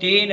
3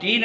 3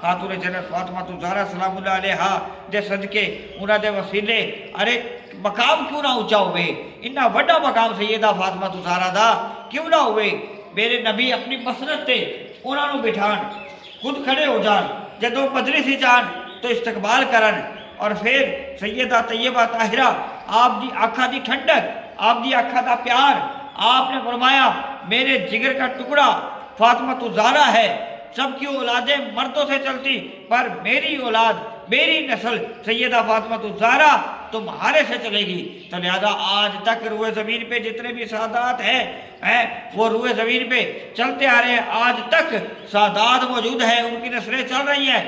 خاتون جنت فاطمہ زہرا سلام اللہ علیہا دے صدقے انہاں دے وسیلے ارے مقام کیوں نہ اونچا ہوئے، اتنا بڑا مقام سیدہ فاطمہ زہرا دا کیوں نہ ہوئے۔ میرے نبی اپنی مسرت تے انہاں نو بٹھان، خود کھڑے ہو جان، جدوں مجلس ہی جان تو استقبال کرن، اور پھر سیدہ طیبہ طاہرہ آپ دی آنکھاں دی ٹھنڈک، آپ دی آنکھاں دا پیار، آپ نے فرمایا میرے جگر کا ٹکڑا فاطمہ زہرا ہے، سب کی اولادیں مردوں سے چلتی پر میری اولاد میری نسل سیدہ فاطمہ زہرا تمہارے سے چلے گی۔ تو لہذا آج تک روئے زمین پہ جتنے بھی سادات ہیں وہ روئے زمین پہ چلتے آ رہے ہیں، آج تک سادات موجود ہیں، ان کی نسلیں چل رہی ہیں،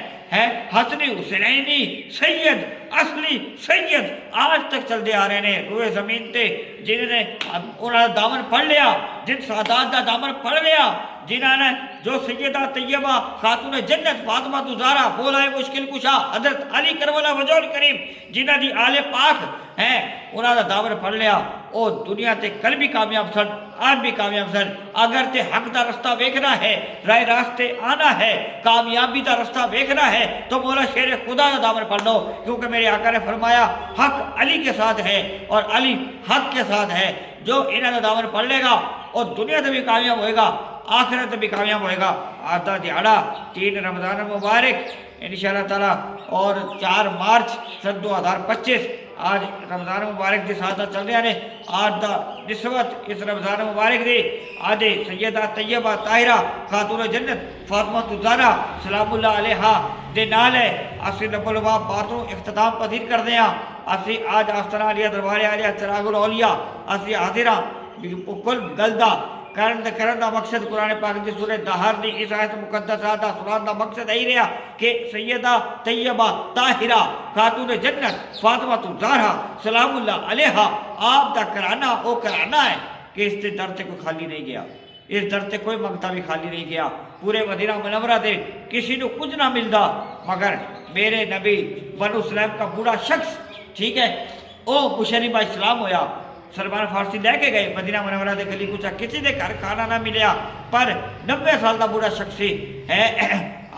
حسنی حسینی سید اصلی سید آج تک چلتے آ رہے ہیں روئے زمین تے، جنہوں نے انہوں نے دامن پڑھ لیا، جن سادات دا دامن پڑھ لیا، جنہوں نے جو سیدہ طیبہ خاتون جنت فاطمہ زہرا مولا مشکل کشا حضرت علی کربلا وجہ الکریم جنہاں دی آل پاک ہیں، انہوں نے دامن پڑھ لیا، او دنیا تے کل بھی کامیاب سن، آج بھی کامیاب سن۔ اگر تے حق دا رستہ ویکھنا ہے، رائے راستے آنا ہے، کامیابی دا رستہ ویکھنا ہے تو مولا شیر خدا دا دامن پڑھ لو، کیونکہ میرے آقا نے فرمایا حق علی کے ساتھ ہے اور علی حق کے ساتھ ہے۔ جو انہوں نے دامن پڑھ لے گا اور دنیا تے بھی کامیاب ہوئے گا، آخرت بھی کامیاب ہوئے گا۔ آج دا دیہڑا 3 رمضان مبارک انشاءاللہ تعالیٰ اور 4 مارچ سن 2025 آج رمضان مبارک دی سادہ چل رہے ہیں۔ آج دا نسبت اس رمضان مبارک دی آج سیدہ طیبہ طاہرہ خاتون جنت فاطمہ زہرا سلام اللہ علیہا دے نال ہے۔ اسی رب الباب باتوں اختتام پذیر کر دیا، اسی آج آستانہ علیہ دربار علیہ چراغ الاولیاء اسی حاضرہ کل گلدہ کرن دا مقصد قرآن پاک دی سورہ دہر دی اس آیت مقدسہ دا سنان دا مقصد ہی رہا کہ سیدہ طیبہ طاہرہ خاتون جنت فاطمہ زہرا سلام اللہ علیہا آپ دا کرانا او کرانا ہے کہ اس تے در تے کوئی خالی نہیں گیا، اس در تے کوئی منگتا بھی خالی نہیں گیا۔ پورے مدینہ منورہ دے کسی نو کچھ نہ ملدا مگر میرے نبی بنو سلیم کا بوڑھا شخص، ٹھیک ہے، او مشربہ اسلام ہویا، سلمان فارسی لے کے گئے مدینہ منورہ دے گلی کچھ کسی دے گھر کھانا نہ ملیا، پر 90 سال دا بوڑھا شخص ہے،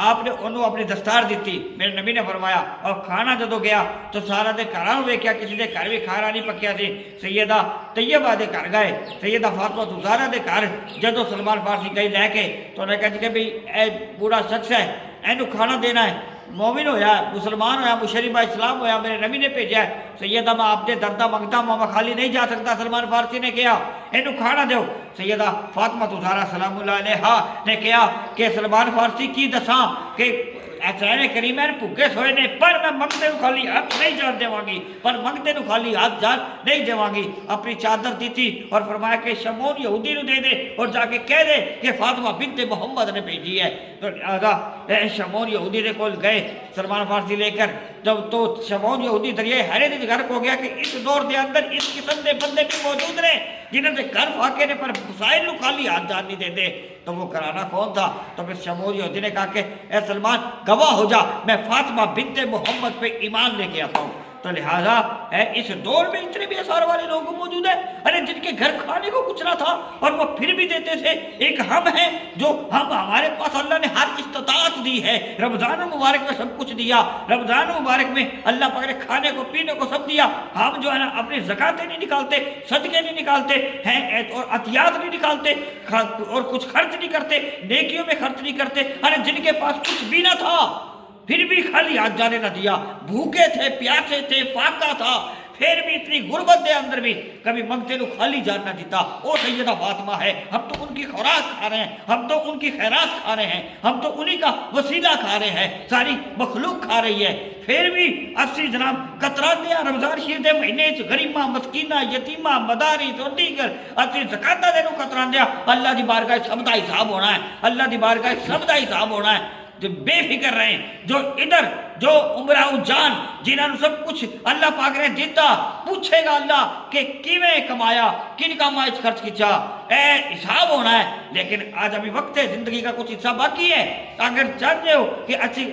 آپ نے انہوں اپنی دستار دیتی، میرے نبی نے فرمایا، اور کھانا جدو گیا تو سارا دے گھراں ویکھیا کسی دے گھر بھی کھانا نہیں پکیا سی۔ سیدہ طیبہ دے گھر گئے، سیدہ فاطمہ زہرا دے گھر جدو سلمان فارسی گئی لے کے تو انہوں نے کہا کہ بھئی اے بوڑھا شخص ہے، اینو کھانا دینا ہے، مومن ہویا، مسلمان ہویا، مشربہ اسلام ہویا، میرے نبی نے بھیجا ہے، سیدہ میں آپ دے دردہ منگتا ہوں، میں خالی نہیں جا سکتا۔ سلمان فارسی نے کہا اینو کھانا دیو۔ سیدہ فاطمہ زہرا سلام اللہ علیہا نے کہا کہ سلمان فارسی کی دساں کہ حسین کریمین بھوکے سوئے نے، پر میں منگتے نو خالی ہاتھ نہیں جان دیواں گی، پر منگتے نو خالی ہاتھ جان نہیں دیواں گی۔ اپنی چادر دیتی اور فرمایا کہ شمعون یہودی نو دے دے اور جا کے کہہ دے کہ فاطمہ بنت محمد نے بھیجی ہے۔ تو لہذا شمعون یہودی دے کول گئے سلمان فارسی لے کر، جب تو شمعون یہودی دریائے حیرت وچ غرق ہو گیا کہ اس دور دے اندر اس قسم دے بندے بھی موجود نے جنہاں دے گھر فاقے نے پر مسائل نو خالی ہاتھ جان نہیں دیندے۔ تو وہ کرانا کون تھا؟ تو پھر شمعون یہودی نے کہا کہ اے سلمان گواہ ہو جا، میں فاطمہ بنت محمد پہ ایمان لے کے آتا ہوں۔ تو لہٰذا اس دور میں اتنے بھی اثار والے لوگ موجود ہیں ارے جن کے گھر کھانے کو کچھ نہ تھا اور وہ پھر بھی دیتے تھے۔ ایک ہم ہیں جو ہمارے پاس اللہ نے ہر استطاعت دی ہے، رمضان مبارک میں سب کچھ دیا، رمضان مبارک میں اللہ پاک نے کھانے کو پینے کو سب دیا، ہم جو ہے نا اپنی زکاتیں نہیں نکالتے، صدقے نہیں نکالتے ہیں اور عطیات نہیں نکالتے اور کچھ خرچ نہیں کرتے، نیکیوں میں خرچ نہیں کرتے۔ ارے جن کے پاس کچھ بھی نہ تھا پھر بھی خالی ہاتھ جانے نہ دیا، بھوکے تھے، پیاسے تھے، فاقہ تھا، پھر بھی اتنی غربت دے اندر بھی کبھی منگتے نو خالی جان نہ دیتا۔ او سیدہ فاطمہ ہے، ہم تو ان کی خوراک کھا رہے ہیں، ہم تو ان کی خیرات کھا رہے ہیں، ہم تو انہی کا وسیلہ کھا رہے ہیں، ساری مخلوق کھا رہی ہے، پھر بھی اسی جناب قطرات دیا رمضان شریف دے مہینے غریباں مسکینہ یتیمہ مدارس اور دیگر اسی زکاتہ دے نو قطران دیا۔ اللہ دی بارگاہ سب دا حساب ہونا ہے، اللہ دی بارگاہ سب دا حساب ہونا ہے۔ جو بے فکر رہیں، جو ادھر جو عمرہ جان جنہوں نے سب کچھ اللہ پاک نے دیتا، پوچھے گا اللہ کہ کیویں کمایا، کن کاماں وچ خرچ کیتا، اے حساب ہونا ہے۔ لیکن آج ابھی وقت ہے، زندگی کا کچھ حصہ باقی ہے، اگر چاہتے ہو کہ اچھی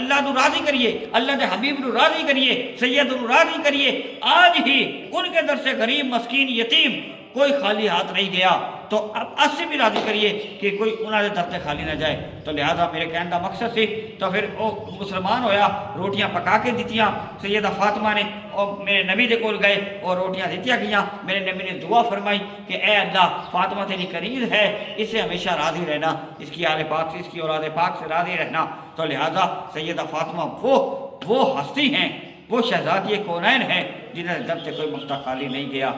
اللہ نو راضی کریے، اللہ دے حبیب نو راضی کریے، سید نو راضی کریے، آج ہی ان کے در سے غریب مسکین یتیم کوئی خالی ہاتھ نہیں گیا۔ تو اب اس سے بھی راضی کریے کہ کوئی انہوں نے در خالی نہ جائے. تو لہذا میرے کہنے کا مقصد سی تو پھر وہ مسلمان ہویا, روٹیاں پکا کے دیتیاں سیدہ فاطمہ نے, اور میرے نبی دے کول گئے اور روٹیاں دیتیاں گئیاں. میرے نبی نے دعا فرمائی کہ اے اللہ فاطمہ تیری قریب ہے, اس سے ہمیشہ راضی رہنا, اس کی آل پاک سے, اس کی اولاد پاک سے راضی رہنا. تو لہذا سیدہ فاطمہ وہ ہستی ہیں, وہ شہزادی کونین ہیں جنہوں نے در سے کوئی مقطع خالی نہیں گیا.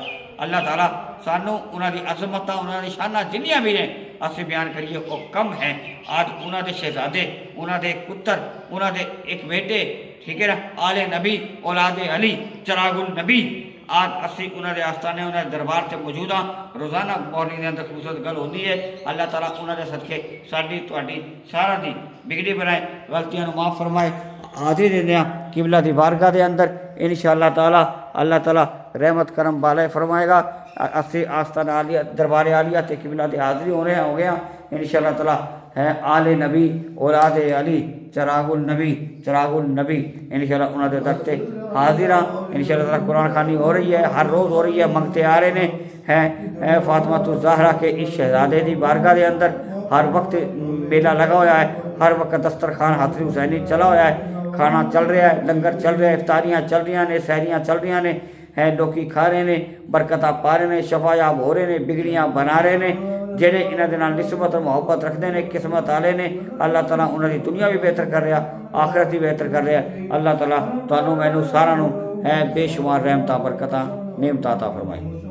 اللہ تعالیٰ سانوں انہوں دی عظمتاں, انہوں دی شاناں جنیاں بھی ہیں اسی بیان کریے وہ کم ہیں. آج انہوں دے شہزادے, انہوں دے پتر, انہوں دے ایک بیٹے, ٹھیک ہے نا, آل نبی اولاد علی چراغ النبی, آج اسی انہوں دے آستانے انہوں دے دربار سے موجود ہاں. روزانہ مورننگ کے اندر خصوصیت گل ہوتی ہے. اللہ تعالیٰ انہوں دے صدقے ساری تہاڈی سارا دی بگڑی بنائے, غلطیاں نو معاف فرمائے. حاضری دیندے ہاں قبلہ دی بارگاہ دے اندر انشاءاللہ تعالیٰ اللہ تعالیٰ رحمت کرم بالے فرمائے گا. اسی آستانہ عالیہ دربار عالیہ تے قبلہ دی حاضری ہو گیا انشاءاللہ تعالیٰ. ہے آل نبی اولاد علی چراغ النبی انشاءاللہ انہوں دے در تے حاضر ہاں. انشاءاللہ تعالیٰ قرآن خوانی ہو رہی ہے, ہر روز ہو رہی ہے, منگتے آ رہے ہیں فاطمہ الزہرا کے اس شہزادے دی بارگاہ دے اندر. ہر وقت میلہ لگا ہوا ہے, ہر وقت دسترخوان حاضری حسینی چلا ہوا ہے, کھانا چل رہا ہے, لنگر چل رہا ہے, افطاریاں چل رہی ہیں, سحریاں چل رہی ہیں, لوکی کھا رہے ہیں, برکتاں پا رہے ہیں, شفایاب ہو رہے ہیں, بگڑیاں بنا رہے ہیں. جہے انہوں کے نال نسبت اور محبت رکھتے ہیں قسمت والے نے, اللہ تعالیٰ انہوں کی دنیا بھی بہتر کر رہا, آخرت بھی بہتر کر رہا. اللہ تعالیٰ تمہیں مینوں سارا بے شمار رحمتاں برکتاں نعمتاں عطا فرمائے.